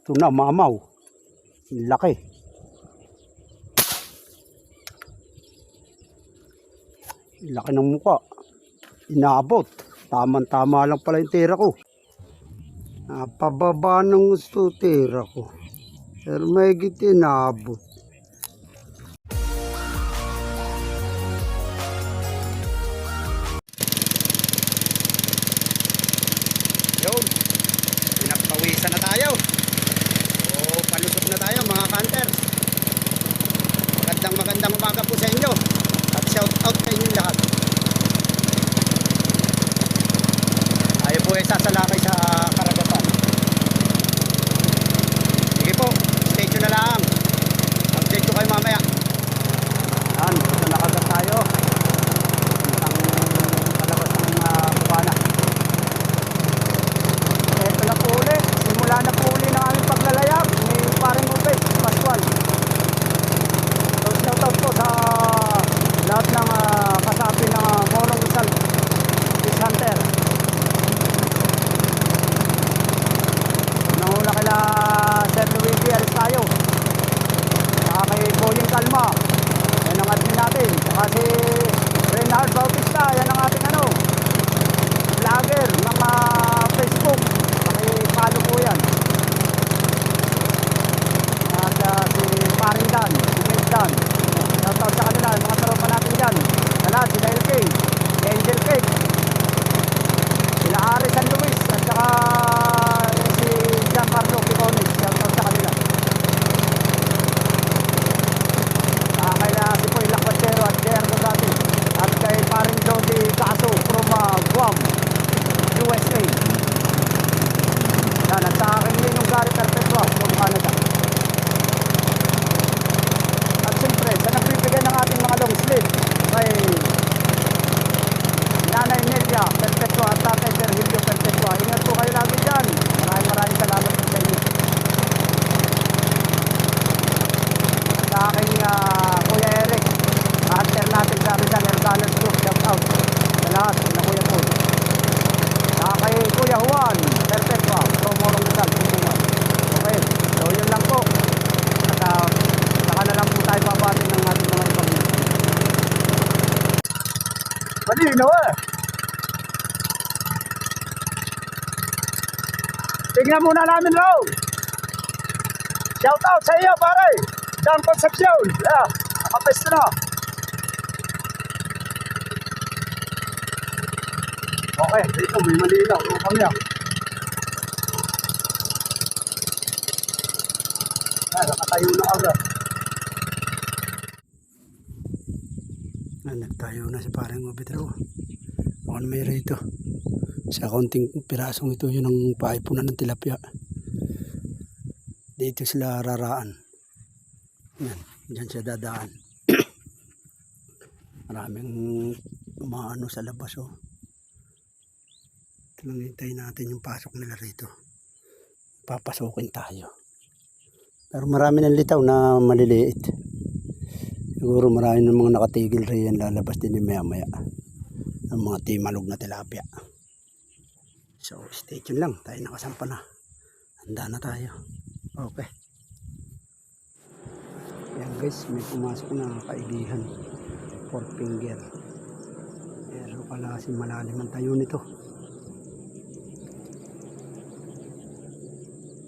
Ito na, mamaw. Laki. Laki ng mukha. Inaabot. Tama lang pala yung tira ko. Napababa ng gusto tira ko. Pero may inaabot. Yun. Pinagpawisan na tayo. O palusok na tayo mga hunters. Magandang umaga po sa inyo. At shout out sa inyo lahat. Tayo po ay sasalakay sa karagatan. Sige po, stay tuned na lang. Update ko kayo mamaya. Yan, ito nakagat tayo. Ang kalabas ng bukana. Ito na po uli. Simula na po uli ng aming paglalayag. May paring upit, Pascual. So shout out po sa lahat ng kasapi ng Morong Rizal Fish Hunter. Nahula kila Sir Luigi Aristayo, saka kay Boying Kalma, yan ang admin natin, saka si Renard Bautista, yan ang ating vlogger ng Facebook, pakipalo po yan. At si Paring Dan, si Nate Dan, shoutout sa kanila, mga tropa natin dyan, lahat, sila LK, si Angel Cake, sila Ari San Luis, at saka si Giancarlo Picones, shoutout sa kanila. Saka kaya si Poy Lakwachero at JR Bugatti, at kay Paring Jody Caso from Guam, USA. Yan, at sa akin din yung Gary Perpetua from Canada. At siyempre, sa nagbibigay ng ating mga long sleeve kay Nanay Nelia Perpetua at Tatay Sergio Perpetua. Ingat po kayo lagi dyan. Maraming salamat po sa inyo. Sa aking Kuya Eric, hunter natin sa Rizal Ergalas Group, shout out sa lahat, na Kuya Paul. Sa kay Kuya Juan Perpetua from Morong Rizal. Okay, so yun lang po. At saka na lang po tayo babati ng ating mga ipag-ibig. Malinaw Tingnan muna namin raw. Shout out sa iyo pare. Dan Concepcion. Yeah, nakapesto na. Okay, dito may malinaw. Upang yan. Nakatayo na agad. Nagtayo na si parang mabitro. Ako na may rito. Sa konting pirasong ito yun ang paipunan ng tilapia. Dito sila raraan. Yan, dyan siya dadaan. Maraming umaano sa labas oh. Ito lang hintayin natin yung pasok nila rito. Papasukin tayo. Pero marami ng litaw na maliliit. Siguro marami ng mga nakatigil rin lalabas din maya maya. Ang mga timalog na tilapia. So stay tuned lang. Tayo nakasampa na. Handa na tayo. Okay. Yan guys. May pumasok na kaibihan. 4 finger. Pero pala si malalim ang tayo nito.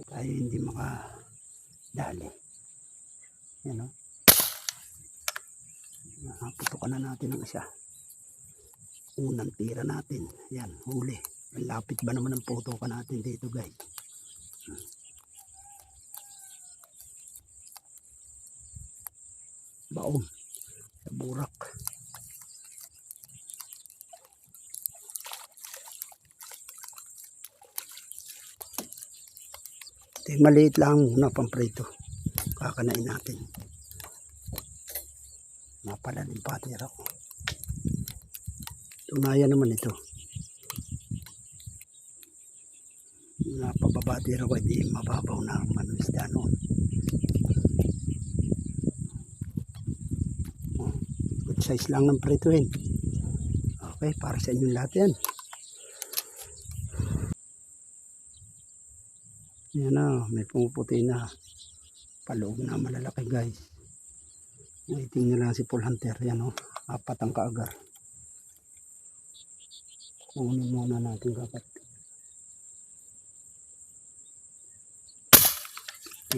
Tayo hindi makadali. Yan o. Putukan na natin ang isa. Unang tira natin. Yan, huli. Lapit ba naman ang putukan natin dito guys. Baon. Sa burak. Ito maliit lang muna pamprito. Kakanain natin. Napalalim pa tira ko. Tunayan naman ito. Napababa tira ko, hindi mababaw na ang manunisda noon. Good size lang ng prituhin. Okay, para sa inyong lahat yan. Yan na, may pumuputi na. Paloob na malalaki guys. Waiting na lang si Paul Hunter. Yan o, 4 ang kaagar. Kunin muna natin kapat.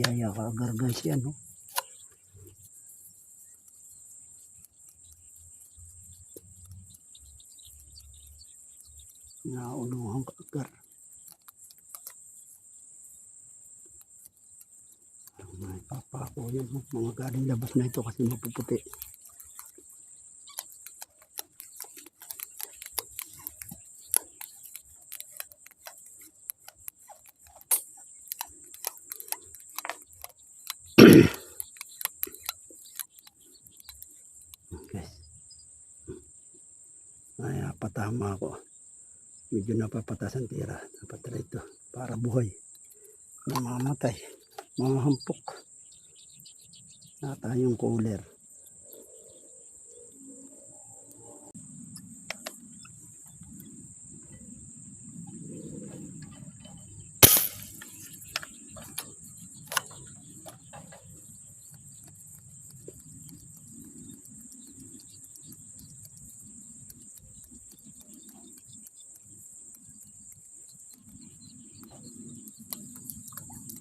Yaya kaagar guys yan o. Naunuhang kaagar. May papako yan o. Mga galing labas na ito kasi mapuputi. Guys. Ay, patama ako. Medyo napapatas ang tira. Dapat na ito para buhay. Namamatay. Mga hampok. Na tayong cooler.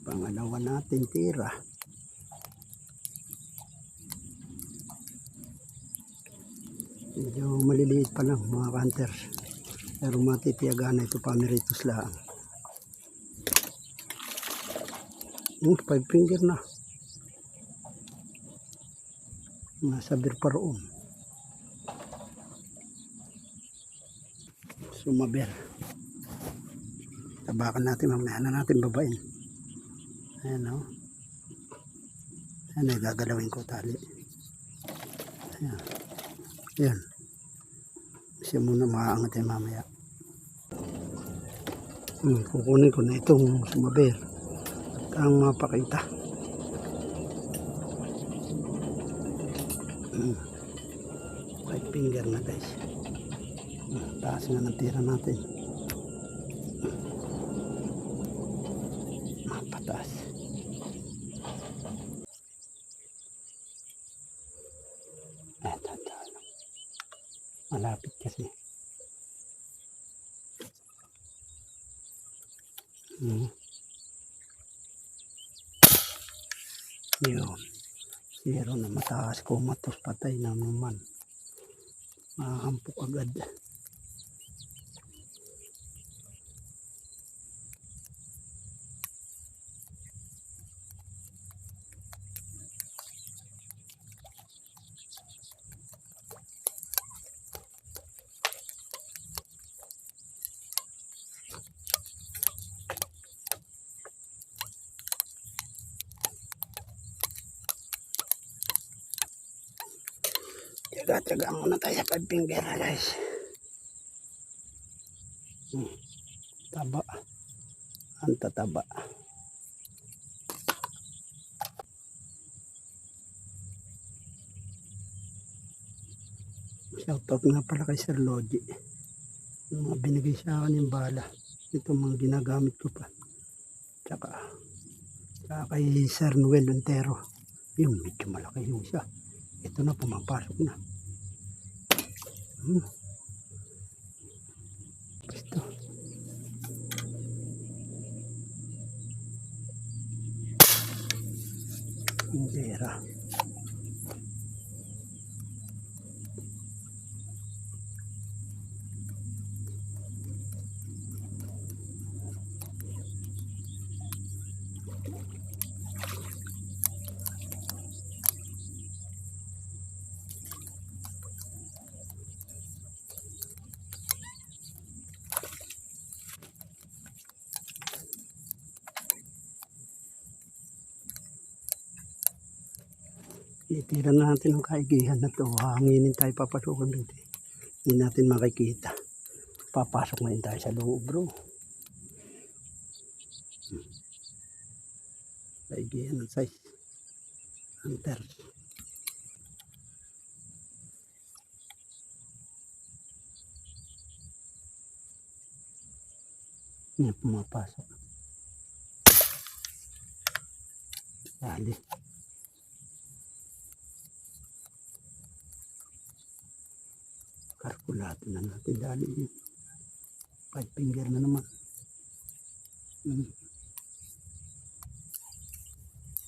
Pangalawa natin tira. Medyo maliliit pa lang mga hunters. Pero matitiyaga na ito pamiritos lang. 5 finger na. Nasa birparoon. Sumaber. Tabakan natin, mamaya na natin babain. Ayan o. Ayan ay gagalawin ko tali. Ayan. Ayan. Siya muna makaangat ay mamaya. Kukunin ko na itong sumaber. At ang mapakita. 5 finger na guys. Taas nga ng tira natin. Mapataas. Malapit kasi. Yun. Zero na mataas. Kumatos patay na naman. Mahampok agad. Tiyaga-tiyaga muna tayo sa 5 finger guys. Taba. Ang tataba. Shoutout nga pala kay Sir Logi. Yung mga binigay sa akin yung bala. Ito mga ginagamit ko pa. Tsaka kay Sir Noel Ontero. Yung medyo malaki yung siya. Ito na pumapasok na. Ito. Indera. Itira natin ang kaigihan na to. Hanginin tayo papasukan dito. Hindi natin makikita. Papasok na tayo sa loob bro. Kaigihan ng size. Hunter. Yan pumapasok. Dali. Kalkulado na natin. Dali. 5 finger na naman.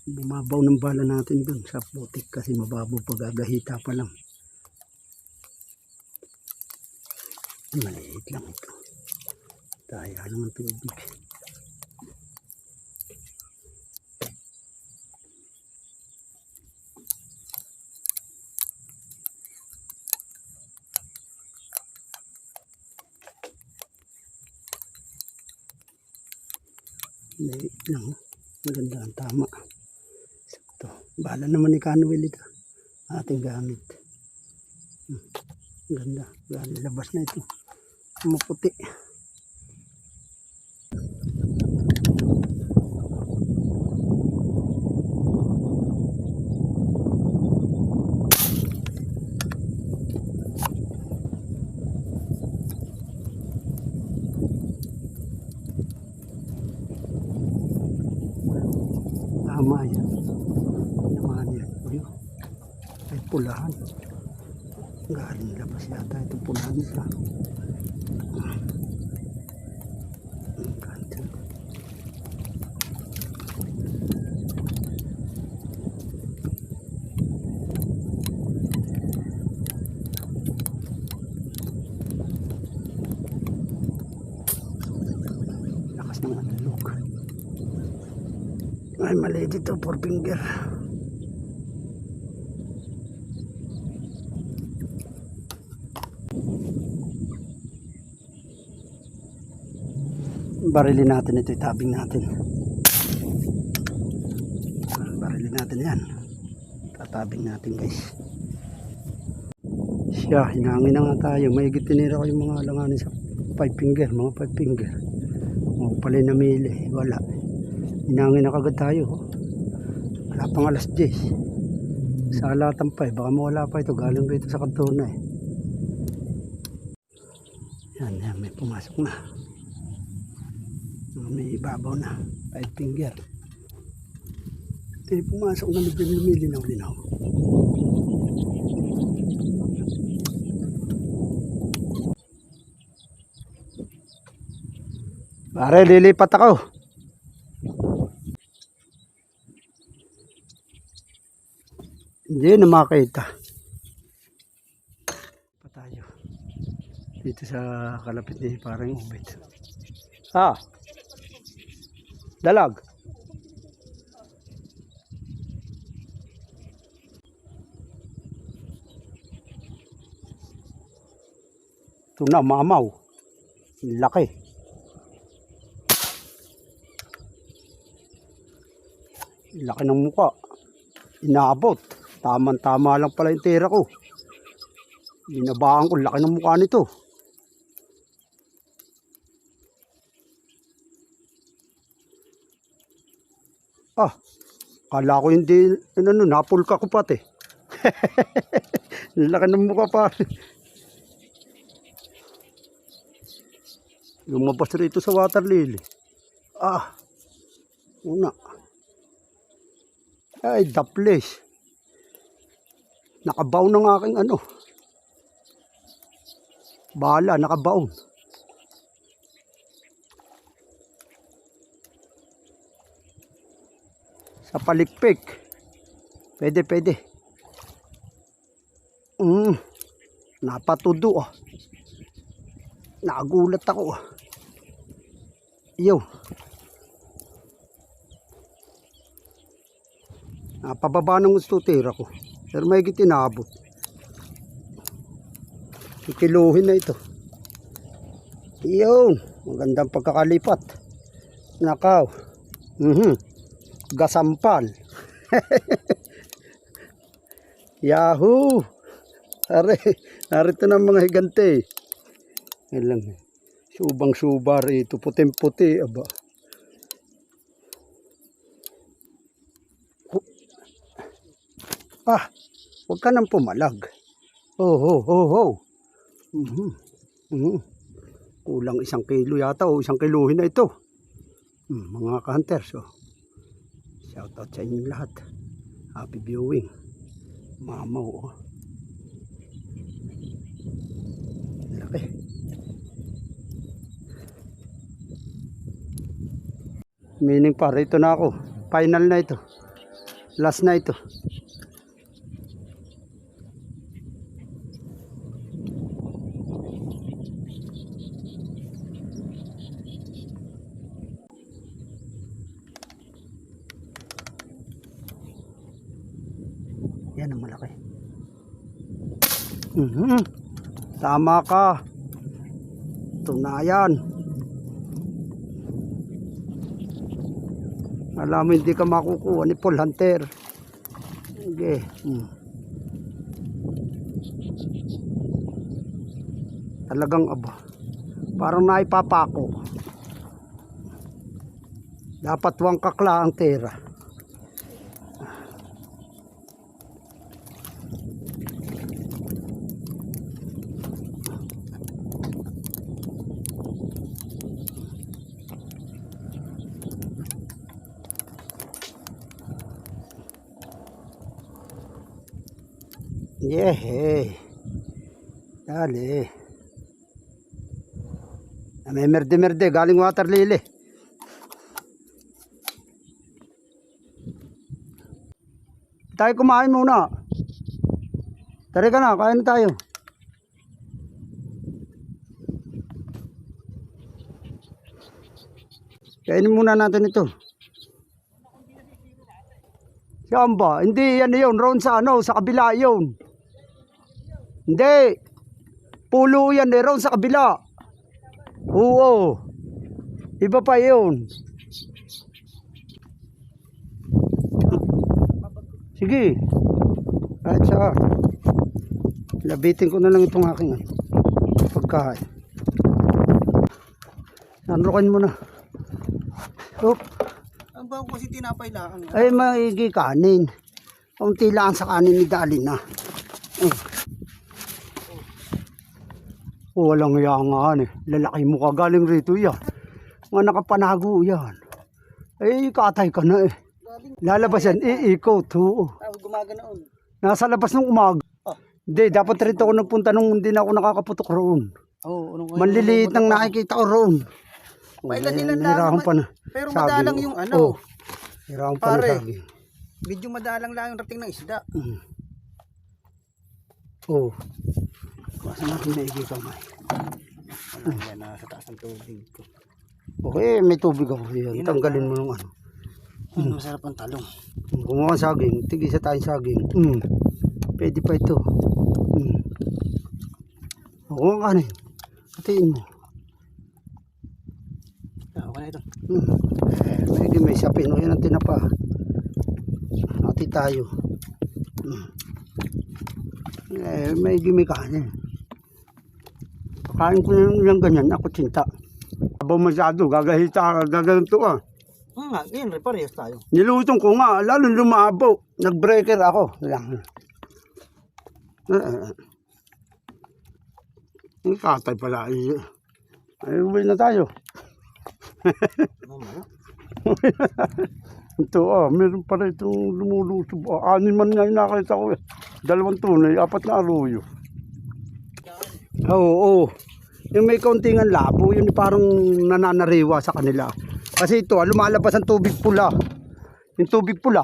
Bumabaw ng bala natin dun sa putik kasi mababaw pagagahita pa lang. Maliit lang ito. Daya naman tubig. Maliit lang. Maganda ang tama. Sakto. Bala naman ni Canuel ito. Ating gamit. Ganda. Labas na ito. Maputi. Tama yan. Naman yan. Uyo. Ay pulahan. Galing labas yata itong pulahan nito. Ganda. Lakas ng alulog. Ay maliit ito, 4 finger. Barilin natin ito, itabing natin. Barilin natin yan. Tatabing natin guys. Siya, hinangin na nga tayo. May tinira ko yung mga alanganin sa 5 finger, mga 5 finger. Mga pala namili, wala. Hinangin na kagad tayo. Wala pang alas 10. Sa alatan pa baka mawala pa ito. Galing rito sa kantona Yan, yan, may pumasok na. May ibabaw na. 5 finger. May pumasok na lumilinaw-linaw. Pare, lilipat ako. Hindi na makita. Pa tayo. Dito sa kalapit ni parang ubit. Dalag. Ito na, mamaw. Laki. Laki ng mukha. Inaabot. Tama lang pala yung tira ko. Binabaan ko, laki ng mukha nito. Kala ko hindi, napulka ko pati. Laki ng mukha pa. Lumabas rito sa water lily. Una. Ay, the place. Nakabaw ng aking bala, nakabaw. Sa palikpik. Pwede. Napatudo Nagulat ako Iyo. Napababa ng gusto tira ko. Pero may gitinabot. Ikiluhin na ito. Iyon. Magandang pagkakalipat. Nakaw. Gasampal. Yahoo! Narito na mga higante. Yan lang. Subang-suba rito. Puting-puti. Aba. Huwag ka nang pumalag. Ho. Kulang 1 kilo yata o 1 kiluhin na ito. Mga ka-hunters. Shoutout sa inyo lahat. Happy viewing. Mamaw. Oh. Laki. Meaning para ito na ako. Final na ito. Last na ito. Yan ang malaki. Tama ka. Tunayan. Alam mo hindi ka makukuha ni Paul Hunter. Okay. Talagang aba. Parang naipapako. Dapat wang kakla ang tera. Yeah, dali. May merde-merde galing water lily. Tayo kumain muna. Tara ka na, kain na tayo. Kainin muna natin ito. Saan ba? Hindi yan yun, round sa ano, sa kabila yun. Hindi. Pulo yan eh, round sa kabila. Oo. Iba pa yun. Sige. Kahit sa labitin ko na lang itong aking pagkain. Nanrukin mo na. Oop. Ang bago kasi tinapay lang. Ay, maigi kanin. Kunti lang sa kanin ni Dalin na. Walang yangan eh. Lalaki mo ka galing rito yan. Mga nakapanago yan. Eh, katay ka na eh. Lalabas yan, iikot. Gumaganoon. Nasa labas ng umaga. Hindi, dapat rito ako nagpunta nung hindi na ako nakakaputok roon. Manliliit nang nakikita ko roon. Pailan-ilan lang. Pero madalang yung ano. Hirang pa na saging. Medyo madalang lang yung rating ng isda. Basta natin maigi kamay. Yan na sa taas ng tubig ko. Okay, may tubig ako yan. Tanggalin mo yung ano. Masarap ang talong. Kumuha saging, tigisa tayong saging. Pwede pa ito. Kumuha ka na yun. Hatiin mo. Okay na ito. May sapin. O yan ang tinapa. Hati tayo. May kanin. Kain ko lang ganyan. Ako cinta. Aba masyado. Gagahita. Gaganto ka. Nga, yun, parehas tayo. Nilutong ko nga, lalo lumaabo. Nag-breaker ako. Ang katay pala. Ay, uwi na tayo. Ito, meron pala itong lumulusob. Anin man nga yung nakita ko. 2 tunay, 4 na aruyo. Oo. Yung may kauntingan labo, yun parang nananariwa sa kanila. Kasi ito, lumalabas ang tubig pula. Yung tubig pula.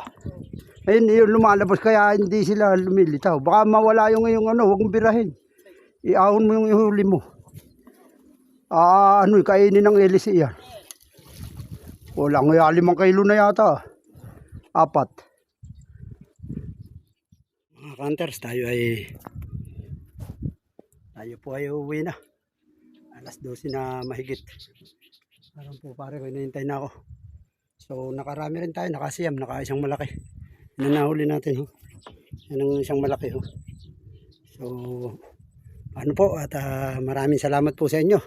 Ayun, yun lumalabas kaya hindi sila lumilitaw. Baka mawala yung ano, huwag mong birahin. Iahon mo yung ihuli mo. Kainin ng LC yan. Wala nga 5 kilo na yata. 4. Mga hunters, tayo po ay uwi na. Alas 12 na mahigit. Parang po pare ko, hinihintay na ako. So nakarami rin tayo, nakasiyam, naka-isang malaki. Yan ang nahuli natin. Yan ang isang malaki. So ano po, at maraming salamat po sa inyo.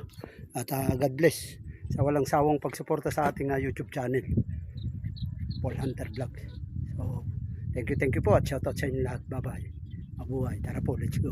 At God bless sa walang sawang pagsuporta sa ating YouTube channel, Paul Hunter Vlog. So thank you po at shoutout sa inyo lahat. Bye bye. Mabuhay. Tara po, let's go.